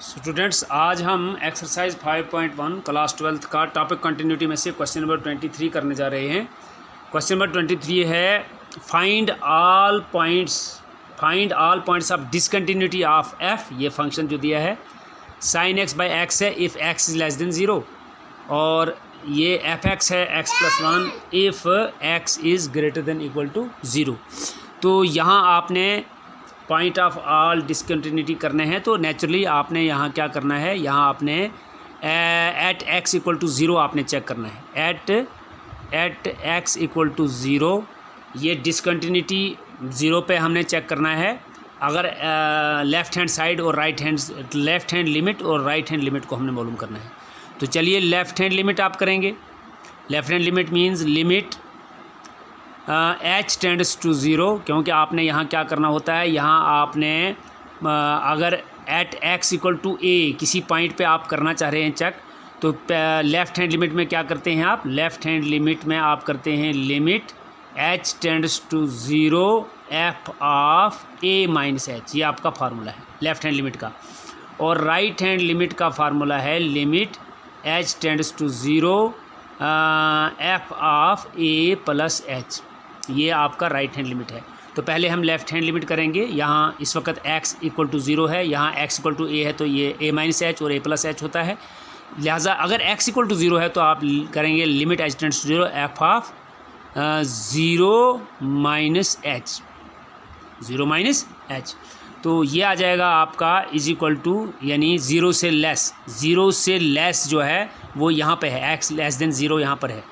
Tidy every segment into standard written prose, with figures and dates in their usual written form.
Students, आज हम exercise 5.1 class 12th का टॉपिक कंटिन्यूटी में से क्वेश्चन नंबर 23 करने जा रहे हैं। क्वेश्चन नंबर 23 है find all points of discontinuity of f. ये फंक्शन जो दिया है साइन एक्स बाई एक्स है if x is less than zero, और ये एफ एक्स है x plus one if x is greater than equal to zero. तो यहाँ आपने पॉइंट ऑफ ऑल डिसकंटिन्यूटी करने हैं, तो नेचुरली आपने यहाँ क्या करना है, यहाँ आपने at x equal to zero आपने चेक करना है। At x equal to zero ये डिसकंटिन्यूटी ज़ीरो पे हमने चेक करना है। अगर लेफ़्ट हैंड साइड और लेफ़्ट हैंड लिमिट और राइट हैंड लिमिट को हमने मालूम करना है। तो चलिए लेफ़्ट हैंड लिमिट आप करेंगे। Left hand limit means limit h tends to zero, क्योंकि आपने यहाँ क्या करना होता है, यहाँ आपने अगर एट एक्स इक्वल टू ए किसी पॉइंट पे आप करना चाह रहे हैं चेक, तो लेफ़्ट हैंड लिमिट में क्या करते हैं आप, लेफ़्ट हैंड लिमिट में आप करते हैं limit h tends to zero f of a minus h. ये आपका फार्मूला है लेफ़्ट हैंड लिमिट का। और राइट हैंड लिमिट का फार्मूला है limit h tends to zero f of a plus h. ये आपका राइट हैंड लिमिट है। तो पहले हम लेफ़्ट हैंड लिमिट करेंगे। यहाँ इस वक्त x इक्वल टू ज़ीरो है, यहाँ x इक्वल टू a है, तो ये a माइनस एच और a प्लस एच होता है। लिहाजा अगर x इक्वल टू ज़ीरो है तो आप करेंगे limit h tends to zero f of zero minus h, zero minus h. तो ये आ जाएगा आपका इज इक्वल टू, यानी ज़ीरो से लेस जो है वो यहाँ पे है, x लेस देन ज़ीरो यहाँ पर है।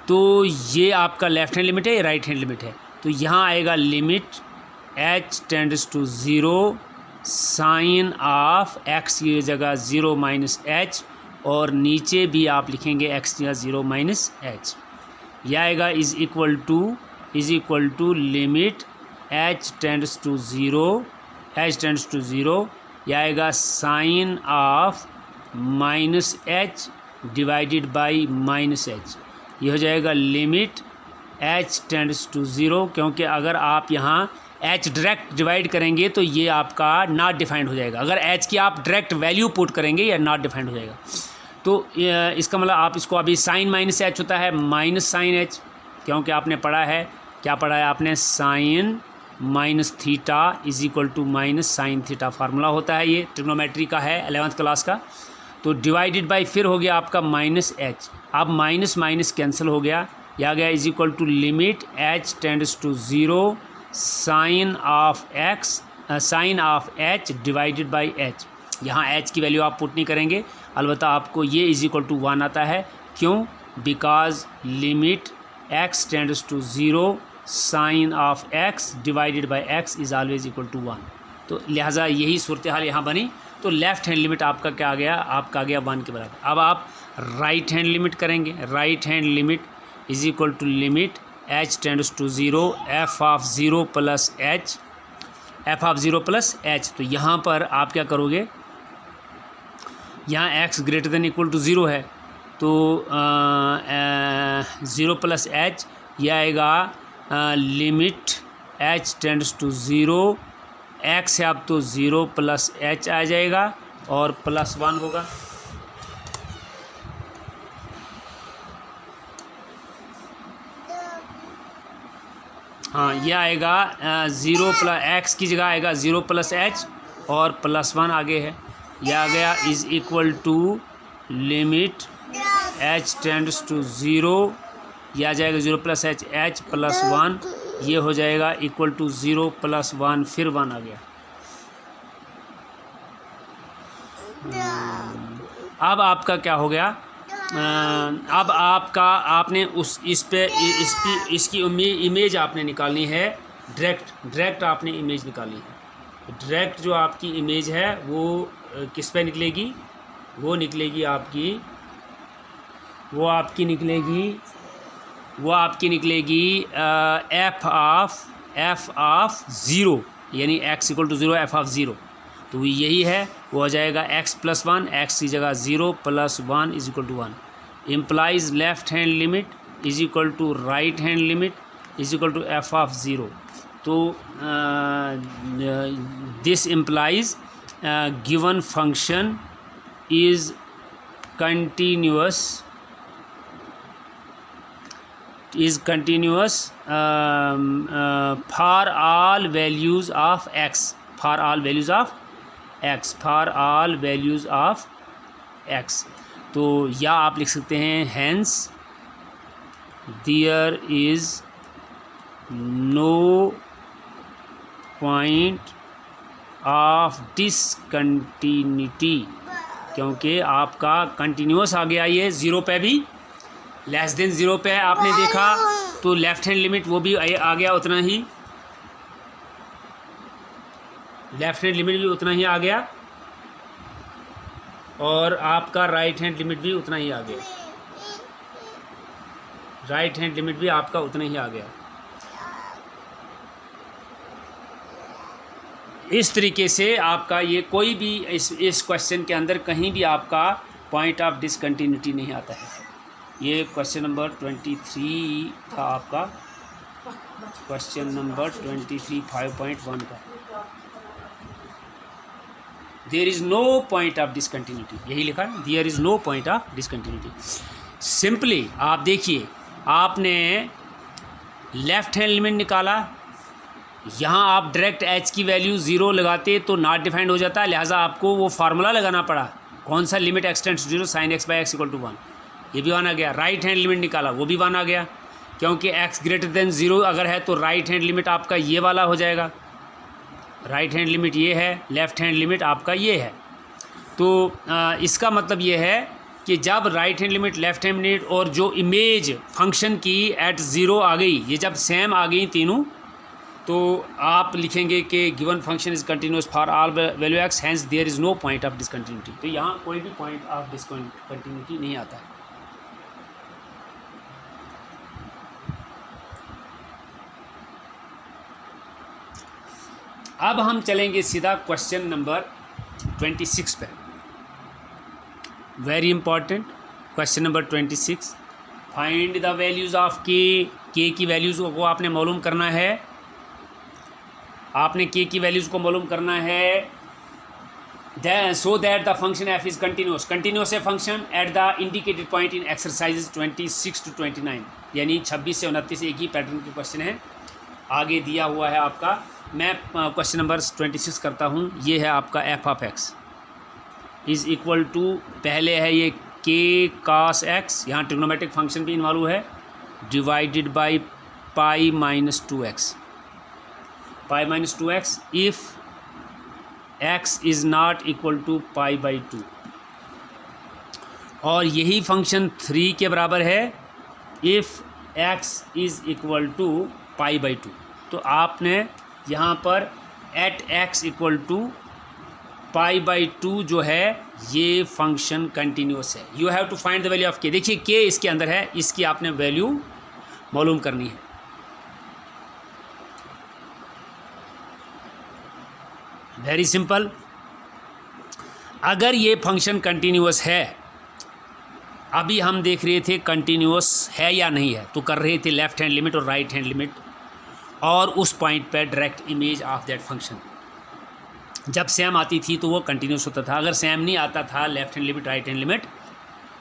तो ये आपका लेफ़्ट हैंड लिमिट है, ये राइट हैंड लिमिट है। तो यहाँ आएगा limit h tends to zero sine of x की जगह ज़ीरो माइनस एच, और नीचे भी आप लिखेंगे x की जगह ज़ीरो माइनस एच। यह आएगा is equal to limit h tends to zero यह आएगा sine of minus h divided by minus h. ये हो जाएगा limit h tends to zero, क्योंकि अगर आप यहाँ h डायरेक्ट डिवाइड करेंगे तो ये आपका नॉट डिफाइंड हो जाएगा। अगर h की आप डायरेक्ट वैल्यू पुट करेंगे या नॉट डिफाइंड हो जाएगा। तो इसका मतलब आप इसको अभी साइन माइनस एच होता है माइनस साइन एच, क्योंकि आपने पढ़ा है, क्या पढ़ा है आपने, sine minus theta is equal to minus sine theta formula होता है। ये ट्रिग्नोमेट्री का है 11th क्लास का। तो डिवाइडेड बाई फिर हो गया आपका माइनस एच। अब माइनस माइनस कैंसिल हो गया, यह गया is equal to limit h tends to zero sine of h divided by h. यहाँ एच की वैल्यू आप पुट नहीं करेंगे, अलबत्ता आपको ये इज इक्वल टू वन आता है। क्यों? Because limit x tends to zero sine of x divided by x is always equal to one. तो लिहाजा यही सूरत हाल यहाँ बनी। तो लेफ़्ट हैंड लिमिट आपका क्या आ गया, आपका आ गया वन के बराबर। अब आप राइट हैंड लिमिट करेंगे। Right hand limit is equal to limit h tends to zero f of zero plus h. तो यहाँ पर आप क्या करोगे, यहाँ x greater than equal to zero है, तो ज़ीरो प्लस एच यह आएगा limit h tends to zero x है, अब तो ज़ीरो प्लस एच आ जाएगा और प्लस वन होगा। हाँ, यह आएगा ज़ीरो प्लस एक्स की जगह आएगा ज़ीरो प्लस एच और प्लस वन आगे है। यह आ गया is equal to limit h tends to zero, यह आ जाएगा zero plus h plus one, ये हो जाएगा equal to zero plus one, फिर वन आ गया। अब आपका क्या हो गया, अब आपका आपने इसकी इमेज आपने निकालनी है, डायरेक्ट आपने इमेज निकालनी है। डायरेक्ट जो आपकी इमेज है वो किस पे निकलेगी, वो आपकी निकलेगी एफ ऑफ ज़ीरो, यानी x equal to zero f of zero. तो यही है, वो हो जाएगा x प्लस वन, एक्स की जगह zero plus one is equal to one. Implies left hand limit is equal to right hand limit is equal to f of zero. तो this implies given function is continuous for all values of x, for all values of x, for all values of x. तो या आप लिख सकते हैं hence there is no point of discontinuity, क्योंकि आपका continuous आ गया, ये ज़ीरो पे भी लेस देन ज़ीरो पे आपने देखा तो लेफ़्ट हैंड लिमिट वो भी आ गया उतना ही, लेफ़्ट हैंड लिमिट भी उतना ही आ गया और आपका राइट हैंड लिमिट भी उतना ही आ गया, राइट हैंड लिमिट भी आपका उतना ही आ गया। इस तरीके से आपका ये कोई भी इस क्वेश्चन के अंदर कहीं भी आपका पॉइंट ऑफ डिसकंटिन्यूटी नहीं आता है। ये क्वेश्चन नंबर 23 था आपका, क्वेश्चन नंबर 23 5.1 का, there is no point of discontinuity, यही लिखा है, there is no point of discontinuity. Simply आप देखिए, आपने लेफ़्ट हैंड लिमिट निकाला, यहाँ आप डायरेक्ट एच की वैल्यू ज़ीरो लगाते तो नॉट डिफाइंड हो जाता है, लिहाजा आपको वो फार्मूला लगाना पड़ा, कौन सा, limit x tends to zero sine x by x equal to 1, ये भी 1 आ गया। राइट हैंड लिमिट निकाला, वो भी 1 आ गया, क्योंकि एक्स ग्रेटर देन ज़ीरो अगर है तो राइट हैंड लिमिट आपका ये वाला हो जाएगा, राइट हैंड लिमिट ये है, लेफ़्ट हैंड लिमिट आपका ये है। तो इसका मतलब ये है कि जब right hand limit, left hand limit और जो इमेज फंक्शन की एट ज़ीरो आ गई, ये जब सेम आ गई तीनों, तो आप लिखेंगे कि given function is continuous for all value x, hence there is no point of discontinuity. तो यहाँ कोई भी पॉइंट ऑफ डिसकंटिन्यूटी नहीं आता है। अब हम चलेंगे सीधा क्वेश्चन नंबर 26 पे, very important question number 26। Find the values of के की वैल्यूज़ को आपने मालूम करना है, आपने के की वैल्यूज़ को मालूम करना है, so that the function f is continuous, continuous है function at the indicated point in exercises 26 to 29, यानी 26 से 29 एक ही पैटर्न के क्वेश्चन है, आगे दिया हुआ है आपका। मैं क्वेश्चन नंबर 26 करता हूँ। ये है आपका f of x is equal to, पहले है ये के कास एक्स, यहाँ ट्रिग्नोमेट्रिक फंक्शन भी इन्वॉल्व है, divided by pi minus 2x, pi minus 2x if x is not equal to pi by 2, और यही फंक्शन 3 के बराबर है if x is equal to pi by 2। तो आपने यहाँ पर at x equal to pi by 2 जो है ये फंक्शन कंटिन्यूस है। You have to find the value of k. देखिए के इसके अंदर है, इसकी आपने वैल्यू मालूम करनी है। वेरी सिंपल, अगर ये फंक्शन कंटिन्यूस है, अभी हम देख रहे थे कंटिन्यूस है या नहीं है, तो कर रहे थे लेफ़्ट हैंड लिमिट और राइट हैंड लिमिट, और उस पॉइंट पर direct image of that function जब सेम आती थी तो वो कंटिन्यूस होता था, अगर सेम नहीं आता था left hand limit right hand limit,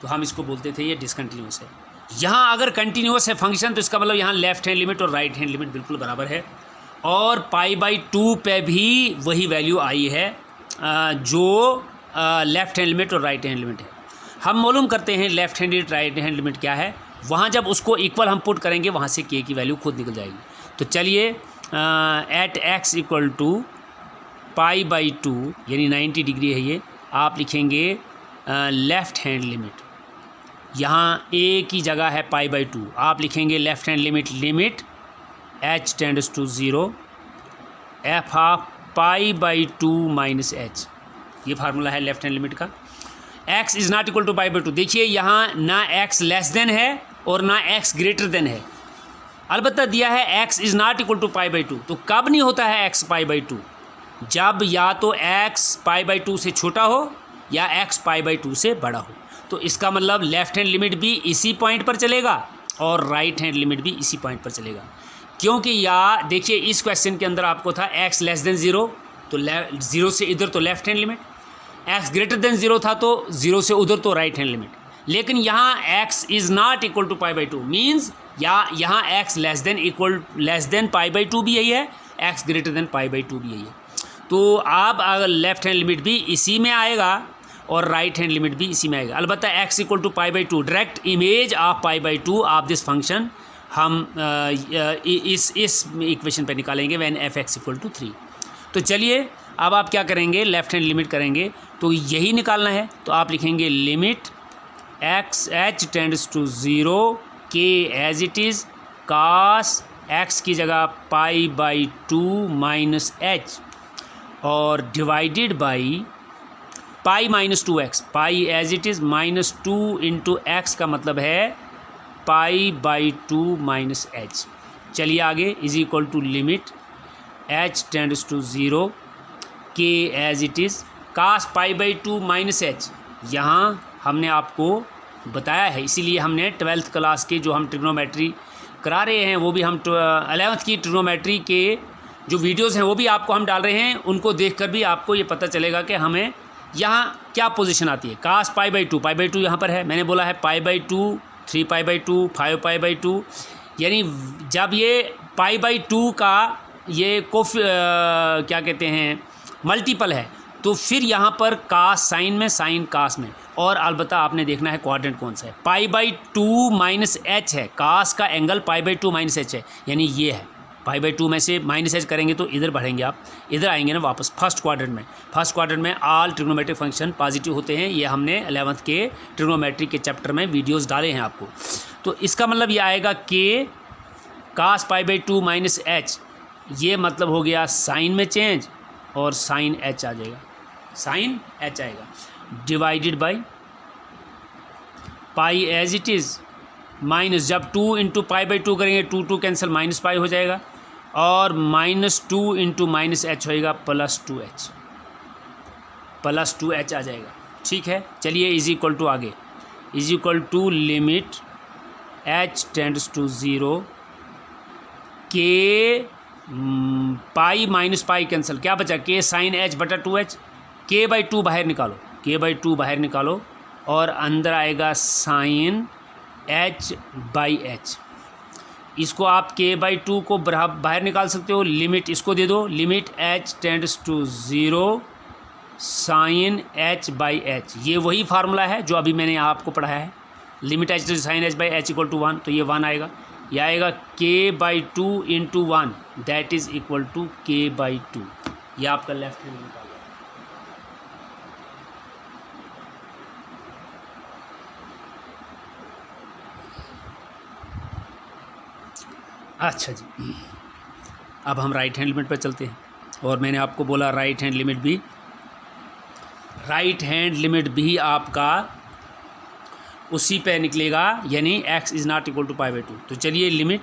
तो हम इसको बोलते थे ये डिसकंटिन्यूस है। यहाँ अगर कंटिन्यूस है फंक्शन तो इसका मतलब यहाँ लेफ़्ट हैंड लिमिट और राइट हैंड लिमिट बिल्कुल बराबर है, और पाई बाई 2 पे भी वही वैल्यू आई है जो लेफ़्ट हैंड लिमिट और राइट हैंड लिमिट है। हम मालूम करते हैं left hand limit right hand limit क्या है, वहाँ जब उसको इक्वल हम पुट करेंगे वहाँ से के की वैल्यू खुद निकल जाएगी। तो चलिए at x equal to pi by 2 यानी 90 डिग्री है ये, आप लिखेंगे लेफ़्ट हैंड लिमिट, यहाँ ए की जगह है पाई बाई 2, आप लिखेंगे left hand limit, limit h tends to 0 f of pi by 2 minus h, ये फार्मूला है लेफ़्ट हैंड लिमिट का। x is not equal to pi by 2, देखिए यहाँ ना x लेस देन है और ना x ग्रेटर देन है, अलबत्ता दिया है x is not equal to pi by 2। तो कब नहीं होता है x पाई बाई 2, जब या तो x पाई बाई 2 से छोटा हो या x पाई बाई 2 से बड़ा हो। तो इसका मतलब लेफ़्ट हैंड लिमिट भी इसी पॉइंट पर चलेगा और राइट हैंड लिमिट भी इसी पॉइंट पर चलेगा, क्योंकि या देखिए इस क्वेश्चन के अंदर आपको था x लेस देन 0 तो 0 से इधर तो left hand limit, x greater then 0 था तो 0 से उधर तो राइट हैंड लिमिट। लेकिन यहाँ x is not equal to π/2 means यहाँ x लेस देन π/2 भी यही है, x ग्रेटर देन π/2 भी यही है। तो आप अगर लेफ्ट हैंड लिमिट भी इसी में आएगा और राइट हैंड लिमिट भी इसी में आएगा। अलबत्ता x equal to π/2 direct image of π/2 of this function हम इस इक्वेशन पे निकालेंगे व्हेन f(x) इक्वल टू 3। तो चलिए अब आप क्या करेंगे, लेफ्ट हैंड लिमिट करेंगे तो यही निकालना है। तो आप लिखेंगे limit x h tends to 0 k as it is cos x की जगह π/2 माइनस h और divided by pi minus 2x, pi as it is -2 into x का मतलब है π/2 माइनस h। चलिए आगे is equal to limit h tends to 0 k as it is cos π/2 minus h। यहाँ हमने आपको बताया है, इसीलिए हमने 12th क्लास के जो हम ट्रिग्नोमेट्री करा रहे हैं वो भी हम 11th की ट्रिग्नोमेट्री के जो वीडियोस हैं वो भी आपको हम डाल रहे हैं। उनको देखकर भी आपको ये पता चलेगा कि हमें यहाँ क्या पोजीशन आती है। cos π/2 यहाँ पर है, मैंने बोला है π/2 3π/2 5π/2, यानी जब ये π/2 का ये क्या कहते हैं मल्टीपल है तो फिर यहाँ पर cos साइन में, साइन cos में, और अलबत्ता आपने देखना है क्वाड्रेंट कौन सा है। π/2 माइनस h है, cos का एंगल π/2 माइनस h है, यानी ये है। π/2 में से माइनस h करेंगे तो इधर बढ़ेंगे, आप इधर आएंगे ना वापस फर्स्ट क्वाड्रेंट में। फर्स्ट क्वाड्रेंट में ऑल ट्रिग्नोमेट्रिक फंक्शन पॉजिटिव होते हैं, ये हमने 11th के ट्रिग्नोमेट्री के चैप्टर में वीडियोस डाले हैं आपको। तो इसका मतलब ये आएगा k cos π/2 माइनस h, ये मतलब हो गया साइन में चेंज और साइन h आ जाएगा, साइन h आएगा, divided by pi as it is minus, जब 2 इंटू π/2 करेंगे 2 कैंसिल माइनस पाई हो जाएगा, और -2 इंटू माइनस h होएगा +2h आ जाएगा। ठीक है, चलिए इज इक्वल टू आगे, is equal to limit h tends to 0 k pi minus pi cancel, क्या बचा k साइन h बटा 2h, k/2 बाहर निकालो, k/2 बाहर निकालो और अंदर आएगा साइन h/h। इसको आप k/2 को बाहर निकाल सकते हो, लिमिट इसको दे दो, limit h tends to 0 sine h/h। ये वही फार्मूला है जो अभी मैंने यहाँ आपको पढ़ाया है, limit h sine h/h equal to 1, तो ये 1 आएगा, यह आएगा k/2 into 1 that is equal to k/2। ये आपका लेफ्ट हैंड निकाल। अच्छा जी, अब हम राइट हैंड लिमिट पर चलते हैं, और मैंने आपको बोला राइट हैंड लिमिट भी आपका उसी पे निकलेगा, यानी x is not equal to π/2। तो चलिए limit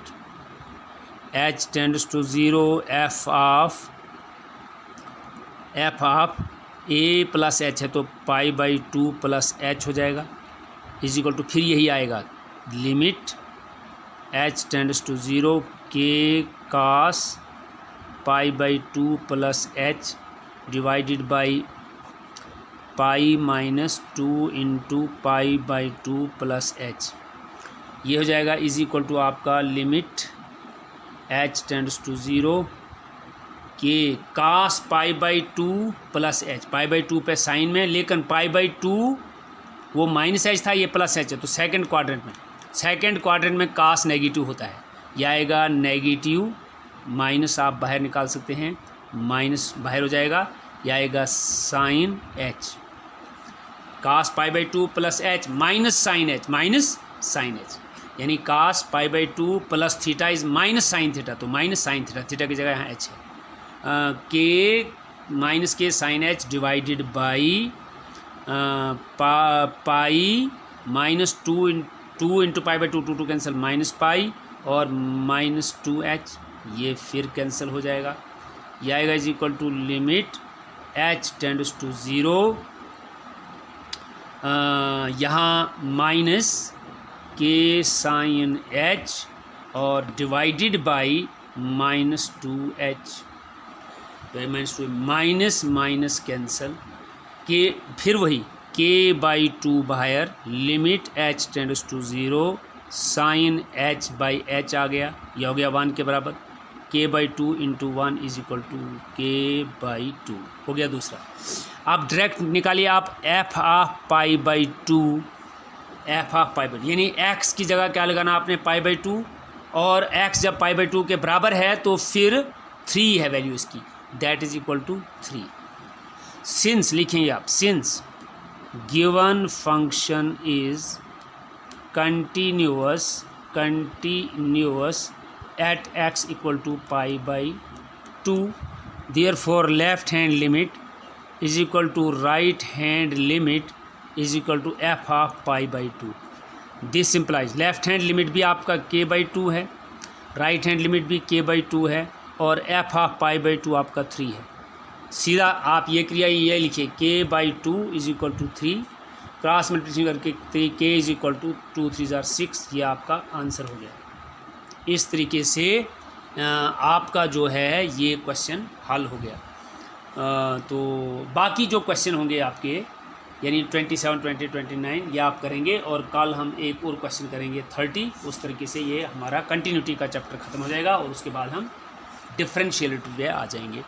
h tends to 0 f of a plus h है तो π/2 प्लस h हो जाएगा, इज इक्वल टू फिर यही आएगा limit h tends to 0 k cos π/2 plus h divided by pi -2 into π/2 plus h, ये हो जाएगा इज इक्वल टू आपका limit h tends to 0 k cos π/2 plus h, π/2 पे साइन में, लेकिन π/2 वो माइनस h था, ये प्लस h है, तो सेकंड क्वाड्रेंट में cos नेगेटिव होता है, यह आएगा नेगेटिव, माइनस आप बाहर निकाल सकते हैं, माइनस बाहर हो जाएगा, यह आएगा sine h, cos π/2 plus h minus sine h, यानी cos π/2 plus theta is minus sine theta, तो माइनस साइन थीटा की जगह यहाँ h है, k minus k sine h divided by pi -2 into π/2, 2 cancel minus pi और -2h, ये फिर cancel हो जाएगा, यह आएगा is equal to limit h tends to 0, यहाँ माइनस के साइन h और डिवाइडेड बाई -2h, तो माइनस माइनस कैंसल, के फिर वही k/2 बाहर, limit h tends to 0, sine h/h आ गया, यह हो गया 1 के बराबर, k/2 into 1 is equal to k/2 हो गया दूसरा। आप डायरेक्ट निकालिए आप f ऑफ π/2, f ऑफ π/2 यानी x की जगह क्या लगाना आपने π/2, और x जब π/2 के बराबर है तो फिर 3 है वैल्यू इसकी, that is equal to 3। Since लिखेंगे आप, since given function is continuous at x equal to π/2, therefore left hand limit is equal to right hand limit is equal to f of π/2। This implies left hand limit भी आपका k/2 है, right hand limit भी k/2 है, और f of π/2 आपका 3 है। सीधा आप ये क्रिया ये लिखिए k/2 is equal to 3, cross multiplication करके k इज इक्वल टू 2 3 6, ये आपका आंसर हो गया। इस तरीके से आपका जो है ये क्वेश्चन हल हो गया। तो बाकी जो क्वेश्चन होंगे आपके यानी 27, 20, 29 ये आप करेंगे, और कल हम एक और क्वेश्चन करेंगे 30। उस तरीके से ये हमारा कंटिन्यूटी का चैप्टर ख़त्म हो जाएगा, और उसके बाद हम डिफरेंशियलिटी पे आ जाएंगे।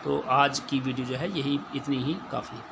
तो आज की वीडियो जो है यही इतनी ही काफ़ी है।